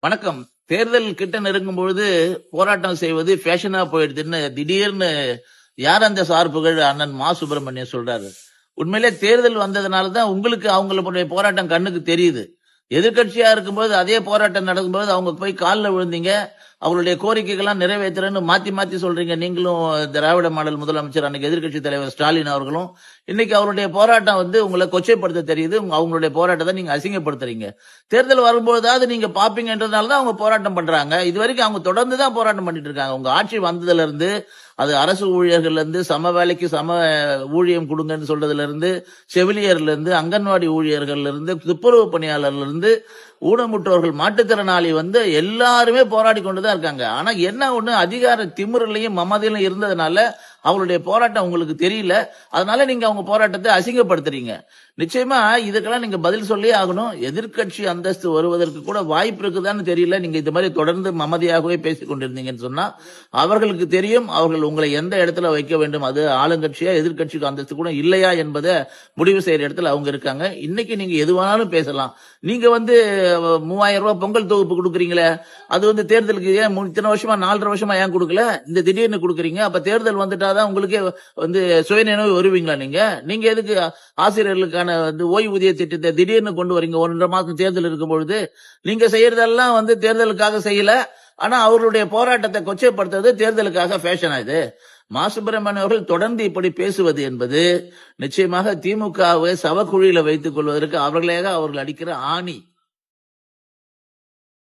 வணக்கம். தேர்தல் கிட்ட நெருங்கும் பொழுது போராட்டம் செய்வது ஃபேஷனா போயிடுதுன்னு திடீர்னு யார் அந்த சார்புகள் அண்ணன் மா சுப்பிரமணியன் சொல்றாரு. உண்மையிலே தேர்தல் வந்ததுனால தான் உங்களுக்கு அவங்களுடைய போராட்டம் கண்ணுக்கு தெரியுது. எதிர்க்கட்சியா இருக்கும்போது அதே போராட்டம் நடக்கும்போது அவங்க போய் கால்ல விழுந்தீங்க. அவங்களுடைய கோரிக்கைகள்லாம் நிறைவேத்துறேன்னு மாத்தி மாத்தி சொல்றீங்க. நீங்களும் திராவிட மாடல் முதலமைச்சர் அன்னைக்கு எதிர்க்கட்சி தலைவர் ஸ்டாலின் அவர்களும். இன்னைக்கு அவருடைய போராட்டம் உங்களை கொச்சைப்படுத்த தெரியுது. அவங்களுடைய போராட்டத்தை நீங்க அசிங்கப்படுத்துறீங்க. தேர்தல் வரும்போதாவது நீங்க பாப்பீங்கன்றதுனால தான் அவங்க போராட்டம் பண்றாங்க. இதுவரைக்கும் அவங்க தொடர்ந்து தான் போராட்டம் பண்ணிட்டு இருக்காங்க. உங்க ஆட்சி வந்ததுல இருந்து அது அரசு ஊழியர்கள்ல இருந்து சம வேலைக்கு சம ஊழியம் கொடுங்கன்னு சொல்றதுல இருந்து செவிலியர்ல இருந்து அங்கன்வாடி ஊழியர்கள்ல இருந்து துப்புரவு பணியாளர்ல இருந்து ஊனமுற்றோர்கள் மாற்றுத்திறனாளி எல்லாருமே போராடி கொண்டுதான் இருக்காங்க. ஆனா என்ன ஒண்ணு அதிகார திமிரிலையும் மமதிலும் இருந்ததுனால அவங்களுடைய போராட்டம் உங்களுக்கு தெரியல. அதனால நீங்க அவங்க போராட்டத்தை அசிங்கப்படுத்துறீங்க. நிச்சயமா இதுக்கெல்லாம் நீங்க பதில் சொல்லியே ஆகணும். எதிர்க்கட்சி அந்தஸ்து வருவதற்கு கூட வாய்ப்பு இருக்குதான்னு தெரியல. நீங்க இந்த மாதிரி தொடர்ந்து மமதியாகவே பேசிக் கொண்டிருந்தீங்கன்னு சொன்னா அவர்களுக்கு தெரியும் அவர்கள் உங்களை எந்த இடத்துல வைக்க வேண்டும். அது ஆளுங்கட்சியா எதிர்க்கட்சிக்கு அந்தஸ்து கூட இல்லையா என்பதை முடிவு செய்யற இடத்துல அவங்க இருக்காங்க. இன்னைக்கு நீங்க எது வேணாலும் பேசலாம். நீங்க 3000 ரூபாய் பொங்கல் தொகுப்பு கொடுக்குறீங்களே, அது தேர்தலுக்கு ஏன் இத்தனை வருஷமா 4.5 வருஷமா ஏன் கொடுக்கல? இந்த திடீர்னு கொடுக்குறீங்க. அப்ப தேர்தல் வந்துட்டாதான் உங்களுக்கே சுயநினைவு வருவீங்களா? நீங்க எதுக்கு ஆசிரியர்களுக்கான ஓய்வூதிய திட்டத்தை திடீர்னு கொண்டு வரீங்க? 1.5 மாசம் தேர்தல் இருக்கும் பொழுது நீங்க செய்யறதெல்லாம் தேர்தலுக்காக செய்யல. ஆனா அவர்களுடைய போராட்டத்தை கொச்சைப்படுத்துறது தேர்தலுக்காக ஃபேஷனா இது? மா சுப்பிரமணியன் அவர்கள் தொடர்ந்து இப்படி பேசுவது என்பது நிச்சயமாக திமுகவை சவக்குழியில வைத்துக் கொள்வதற்கு அவர்களாக அவர்கள் அடிக்கிற ஆணி.